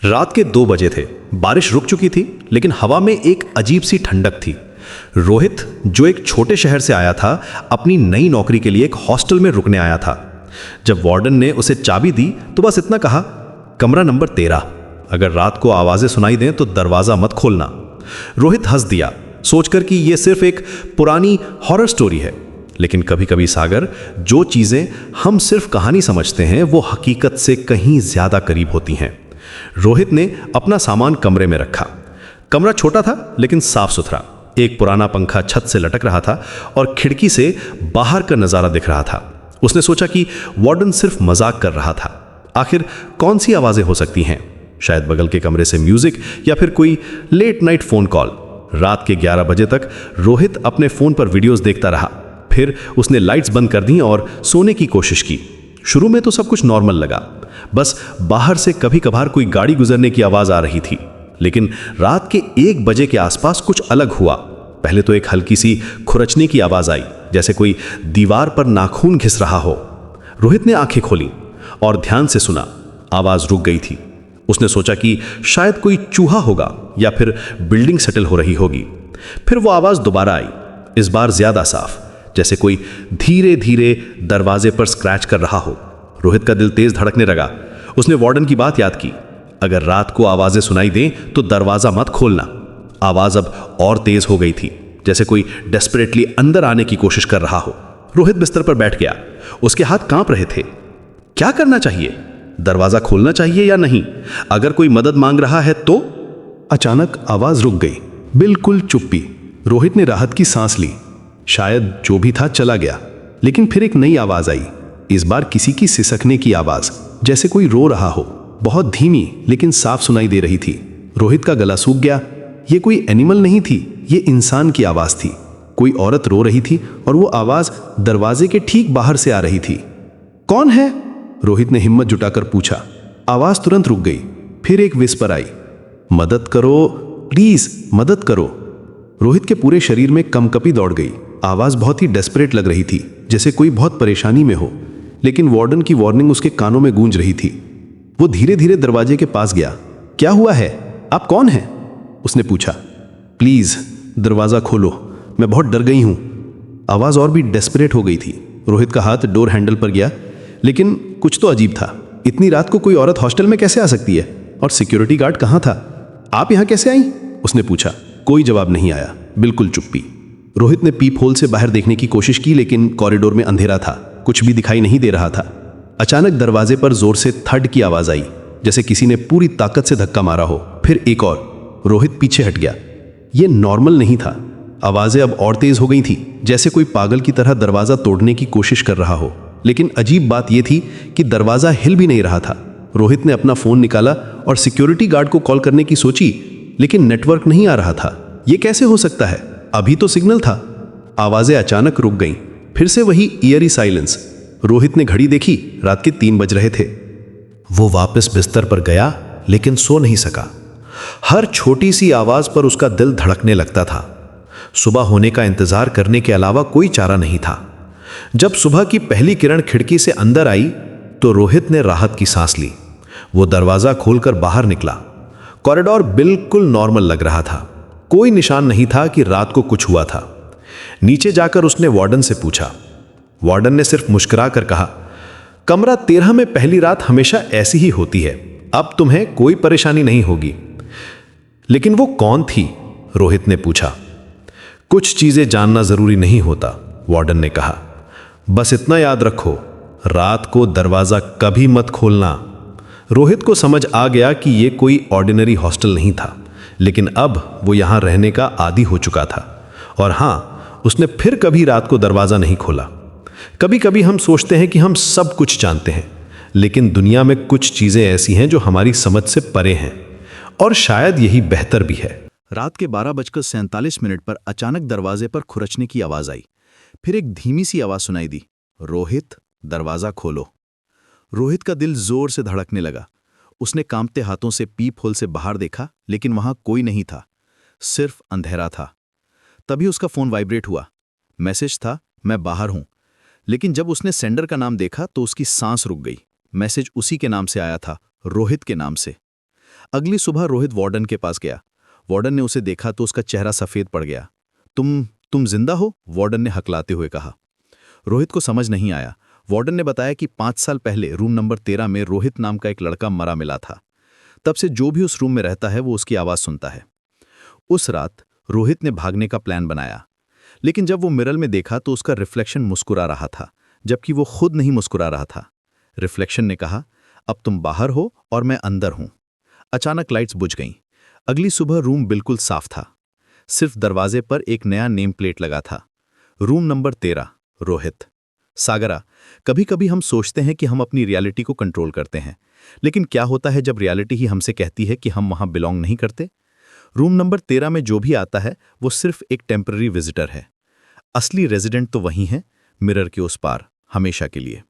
रात के 2 बजे थे। बारिश रुक चुकी थी, लेकिन हवा में एक अजीब सी ठंडक थी। रोहित, जो एक छोटे शहर से आया था, अपनी नई नौकरी के लिए एक हॉस्टल में रुकने आया था। जब वार्डन ने उसे चाबी दी तो बस इतना कहा, कमरा नंबर 13। अगर रात को आवाजें सुनाई दें तो दरवाजा मत खोलना। रोहित हंस दिया, सोचकर कि यह सिर्फ एक पुरानी हॉरर स्टोरी है। लेकिन कभी कभी सागर, जो चीजें हम सिर्फ कहानी समझते हैं वो हकीकत से कहीं ज्यादा करीब होती हैं। रोहित ने अपना सामान कमरे में रखा। कमरा छोटा था लेकिन साफ सुथरा। एक पुराना पंखा छत से लटक रहा था और खिड़की से बाहर का नजारा दिख रहा था। उसने सोचा कि वार्डन सिर्फ मजाक कर रहा था। आखिर कौन सी आवाजें हो सकती हैं? शायद बगल के कमरे से म्यूजिक या फिर कोई लेट नाइट फोन कॉल। रात के 11 बजे तक रोहित अपने फोन पर वीडियोस देखता रहा। फिर उसने लाइट्स बंद कर दी और सोने की कोशिश की। शुरू में तो सब कुछ नॉर्मल लगा, बस बाहर से कभी कभार कोई गाड़ी गुजरने की आवाज आ रही थी। लेकिन रात के 1 बजे के आसपास कुछ अलग हुआ। पहले तो एक हल्की सी खुरचने की आवाज आई, जैसे कोई दीवार पर नाखून घिस रहा हो। रोहित ने आंखें खोली और ध्यान से सुना। आवाज रुक गई थी। उसने सोचा कि शायद कोई चूहा होगा या फिर बिल्डिंग सेटल हो रही होगी। फिर वो आवाज दोबारा आई, इस बार ज्यादा साफ, जैसे कोई धीरे धीरे दरवाजे पर स्क्रैच कर रहा हो। रोहित का दिल तेज धड़कने लगा। उसने वार्डन की बात याद की, अगर रात को आवाजें सुनाई दें तो दरवाजा मत खोलना। आवाज अब और तेज हो गई थी, जैसे कोई डेस्परेटली अंदर आने की कोशिश कर रहा हो। रोहित बिस्तर पर बैठ गया। उसके हाथ कांप रहे थे। क्या करना चाहिए? दरवाजा खोलना चाहिए या नहीं? अगर कोई मदद मांग रहा है तो? अचानक आवाज रुक गई, बिल्कुल चुप्पी। रोहित ने राहत की सांस ली। शायद जो भी था चला गया। लेकिन फिर एक नई आवाज आई, इस बार किसी की सिसकने की आवाज, जैसे कोई रो रहा हो। बहुत धीमी लेकिन साफ सुनाई दे रही थी। रोहित का गला सूख गया। ये कोई एनिमल नहीं थी, ये इंसान की आवाज थी। कोई औरत रो रही थी और वो आवाज दरवाजे के ठीक बाहर से आ रही थी। कौन है? रोहित ने हिम्मत जुटाकर पूछा। आवाज तुरंत रुक गई। फिर एक विस्पर आई, मदद करो, प्लीज मदद करो। रोहित के पूरे शरीर में कंपकपी दौड़ गई। आवाज बहुत ही डेस्परेट लग रही थी, जैसे कोई बहुत परेशानी में हो। लेकिन वार्डन की वार्निंग उसके कानों में गूंज रही थी। वो धीरे धीरे दरवाजे के पास गया। क्या हुआ है? आप कौन हैं? उसने पूछा। प्लीज दरवाजा खोलो, मैं बहुत डर गई हूं। आवाज और भी डेस्परेट हो गई थी। रोहित का हाथ डोर हैंडल पर गया, लेकिन कुछ तो अजीब था। इतनी रात को कोई औरत हॉस्टल में कैसे आ सकती है? और सिक्योरिटी गार्ड कहां था? आप यहां कैसे आई? उसने पूछा। कोई जवाब नहीं आया, बिल्कुल चुप्पी। रोहित ने पीप होल से बाहर देखने की कोशिश की, लेकिन कॉरिडोर में अंधेरा था, कुछ भी दिखाई नहीं दे रहा था। अचानक दरवाजे पर जोर से थड की आवाज आई, जैसे किसी ने पूरी ताकत से धक्का मारा हो। फिर एक और। रोहित पीछे हट गया। यह नॉर्मल नहीं था। आवाजें अब और तेज हो गई थी, जैसे कोई पागल की तरह दरवाजा तोड़ने की कोशिश कर रहा हो। लेकिन अजीब बात यह थी कि दरवाजा हिल भी नहीं रहा था। रोहित ने अपना फोन निकाला और सिक्योरिटी गार्ड को कॉल करने की सोची, लेकिन नेटवर्क नहीं आ रहा था। यह कैसे हो सकता है? अभी तो सिग्नल था। आवाजें अचानक रुक गईं। फिर से वही ईयरी साइलेंस। रोहित ने घड़ी देखी, रात के 3 बज रहे थे। वो वापस बिस्तर पर गया, लेकिन सो नहीं सका। हर छोटी सी आवाज पर उसका दिल धड़कने लगता था। सुबह होने का इंतजार करने के अलावा कोई चारा नहीं था। जब सुबह की पहली किरण खिड़की से अंदर आई तो रोहित ने राहत की सांस ली। वो दरवाजा खोलकर बाहर निकला। कॉरिडोर बिल्कुल नॉर्मल लग रहा था। कोई निशान नहीं था कि रात को कुछ हुआ था। नीचे जाकर उसने वार्डन से पूछा। वार्डन ने सिर्फ मुस्कुरा कर कहा, कमरा 13 में पहली रात हमेशा ऐसी ही होती है, अब तुम्हें कोई परेशानी नहीं होगी। लेकिन वो कौन थी? रोहित ने पूछा। कुछ चीजें जानना जरूरी नहीं होता, वार्डन ने कहा। बस इतना याद रखो, रात को दरवाजा कभी मत खोलना। रोहित को समझ आ गया कि यह कोई ऑर्डिनरी हॉस्टल नहीं था, लेकिन अब वो यहां रहने का आदी हो चुका था। और हां, उसने फिर कभी रात को दरवाजा नहीं खोला। कभी कभी हम सोचते हैं कि हम सब कुछ जानते हैं, लेकिन दुनिया में कुछ चीजें ऐसी हैं जो हमारी समझ से परे हैं, और शायद यही बेहतर भी है। रात के 12:47 पर अचानक दरवाजे पर खुरचने की आवाज आई। फिर एक धीमी सी आवाज सुनाई दी, रोहित दरवाजा खोलो। रोहित का दिल जोर से धड़कने लगा। उसने कांपते हाथों से पीप होल से बाहर देखा, लेकिन वहां कोई नहीं था, सिर्फ अंधेरा था। तभी उसका फोन वाइब्रेट हुआ। मैसेज था, मैं बाहर हूं। लेकिन जब उसने सेंडर का नाम देखा तो उसकी सांस रुक गई। मैसेज उसी के नाम से आया था, रोहित के नाम से। अगली सुबह रोहित वार्डन के पास गया। वार्डन ने उसे देखा तो उसका चेहरा सफेद पड़ गया। तुम जिंदा हो? वार्डन ने हकलाते हुए कहा। रोहित को समझ नहीं आया। वार्डन ने बताया कि 5 साल पहले रूम नंबर 13 में रोहित नाम का एक लड़का मरा मिला था। तब से जो भी उस रूम में रहता है वो उसकी आवाज सुनता है। उस रात रोहित ने भागने का प्लान बनाया, लेकिन जब वो मिरर में देखा तो उसका रिफ्लेक्शन मुस्कुरा रहा था, जबकि वो खुद नहीं मुस्कुरा रहा था। रिफ्लेक्शन ने कहा, अब तुम बाहर हो और मैं अंदर हूं। अचानक लाइट्स बुझ गईं। अगली सुबह रूम बिल्कुल साफ था। सिर्फ दरवाजे पर एक नया नेम प्लेट लगा था, रूम नंबर 13, रोहित। सागरा, कभी कभी हम सोचते हैं कि हम अपनी रियलिटी को कंट्रोल करते हैं, लेकिन क्या होता है जब रियलिटी ही हमसे कहती है कि हम वहां बिलोंग नहीं करते? रूम नंबर 13 में जो भी आता है वो सिर्फ एक टेम्पररी विजिटर है। असली रेजिडेंट तो वही है, मिरर के उस पार, हमेशा के लिए।